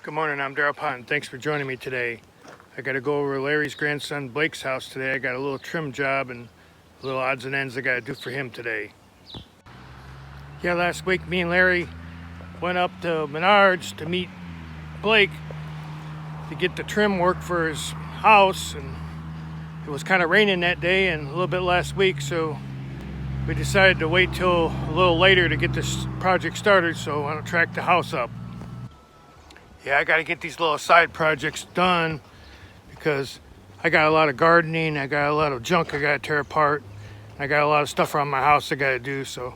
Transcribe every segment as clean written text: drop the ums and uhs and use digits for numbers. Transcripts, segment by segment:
Good morning, I'm Darrell Pond. Thanks for joining me today. I got to go over to Larry's grandson Blake's house today. I got a little trim job and a little odds and ends I got to do for him today. Yeah, last week me and Larry went up to Menards to meet Blake to get the trim work for his house, and it was kind of raining that day and a little bit last week, so we decided to wait till a little later to get this project started so I don't track the house up. Yeah, I got to get these little side projects done because I got a lot of gardening, I got a lot of junk I got to tear apart, I got a lot of stuff around my house I got to do, so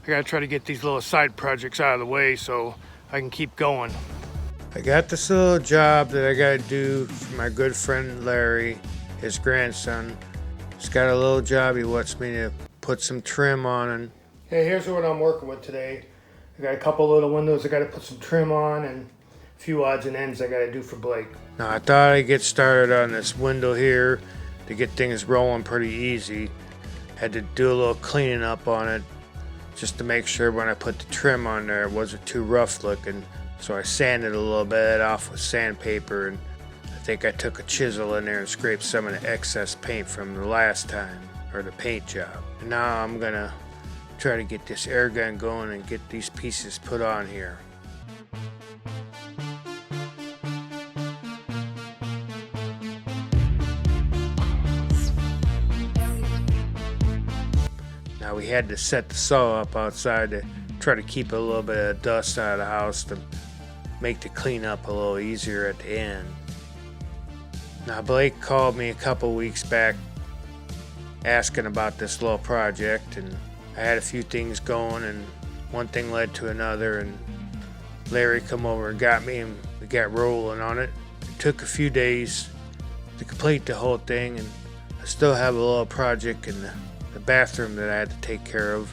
I got to try to get these little side projects out of the way so I can keep going. I got this little job that I got to do for my good friend Larry, his grandson. He's got a little job he wants me to put some trim on. And hey, here's what I'm working with today. I got a couple little windows I got to put some trim on and a few odds and ends I got to do for Blake. Now I thought I'd get started on this window here to get things rolling pretty easy. Had to do a little cleaning up on it just to make sure when I put the trim on there it wasn't too rough looking. So I sanded a little bit off with sandpaper, and I think I took a chisel in there and scraped some of the excess paint from the last time, or the paint job. And now I'm gonna try to get this air gun going and get these pieces put on here. Now we had to set the saw up outside to try to keep a little bit of dust out of the house to make the cleanup a little easier at the end. Now Blake called me a couple weeks back asking about this little project, and I had a few things going and one thing led to another, and Larry come over and got me and we got rolling on it. It took a few days to complete the whole thing, and I still have a little project in the bathroom that I had to take care of,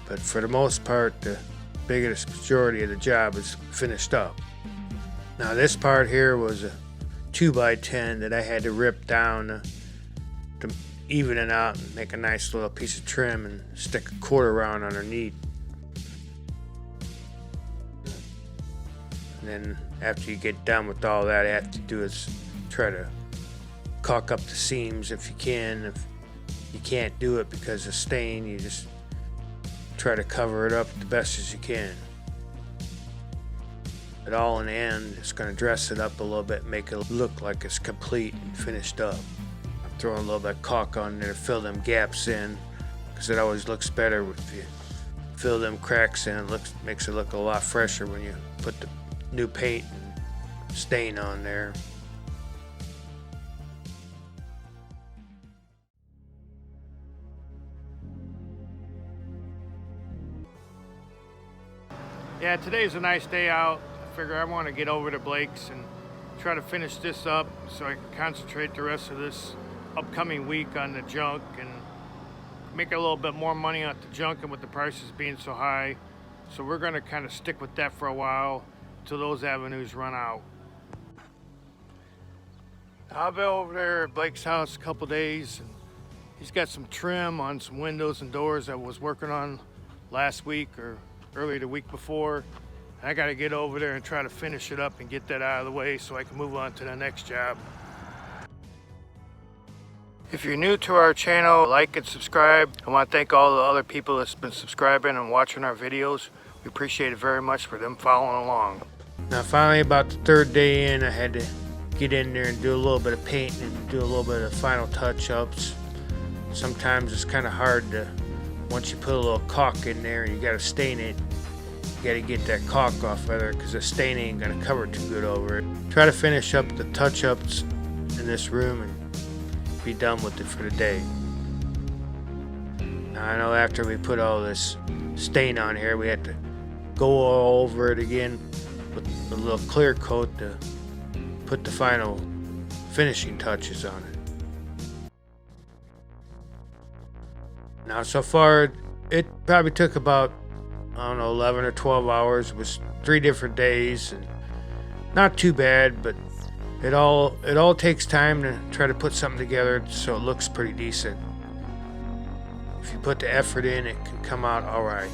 but for the most part the biggest majority of the job is finished up. Now this part here was a 2x10 that I had to rip down to even it out and make a nice little piece of trim and stick a quarter round underneath. And then after you get done with all that, you have to do is try to caulk up the seams if you can. If you can't do it because of stain, you just try to cover it up the best as you can. But all in the end, it's going to dress it up a little bit, make it look like it's complete and finished up. I'm throwing a little bit of caulk on there to fill them gaps in, because it always looks better if you fill them cracks in. It makes it look a lot fresher when you put the new paint and stain on there. Yeah, today's a nice day out. I figure I want to get over to Blake's and try to finish this up so I can concentrate the rest of this upcoming week on the junk and make a little bit more money on the junk, and with the prices being so high. So we're going to kind of stick with that for a while till those avenues run out. I'll be over there at Blake's house a couple days, and he's got some trim on some windows and doors I was working on last week or early the week before. I got to get over there and try to finish it up and get that out of the way so I can move on to the next job. If you're new to our channel, like and subscribe. I want to thank all the other people that's been subscribing and watching our videos. We appreciate it very much for them following along. Now finally, about the third day in, I had to get in there and do a little bit of painting and do a little bit of final touch-ups. Sometimes it's kind of hard to, once you put a little caulk in there and you got to stain it, you got to get that caulk off of there because the stain ain't going to cover too good over it. Try to finish up the touch-ups in this room and be done with it for the day. Now I know after we put all this stain on here, we had to go all over it again with a little clear coat to put the final finishing touches on it. Now so far it probably took about, I don't know, 11 or 12 hours. It was 3 different days and not too bad, but it all takes time to try to put something together so it looks pretty decent. If you put the effort in, it can come out all right.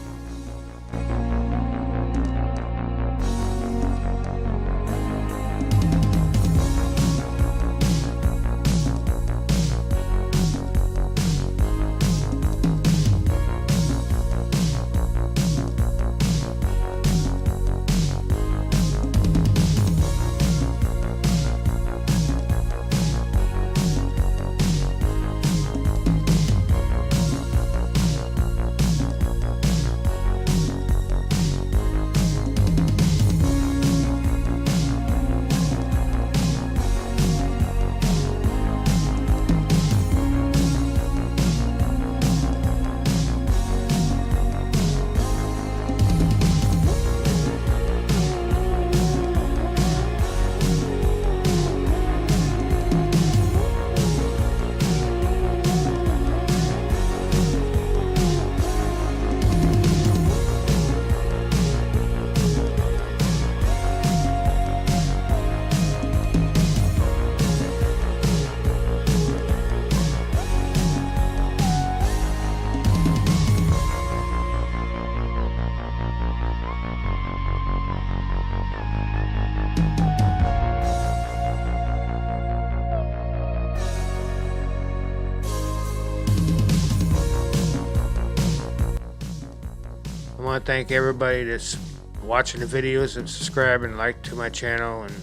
I want to thank everybody that's watching the videos and subscribing and like to my channel, and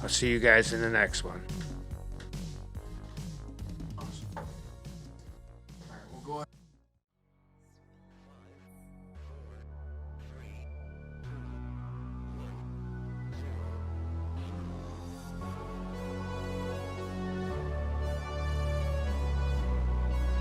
I'll see you guys in the next one.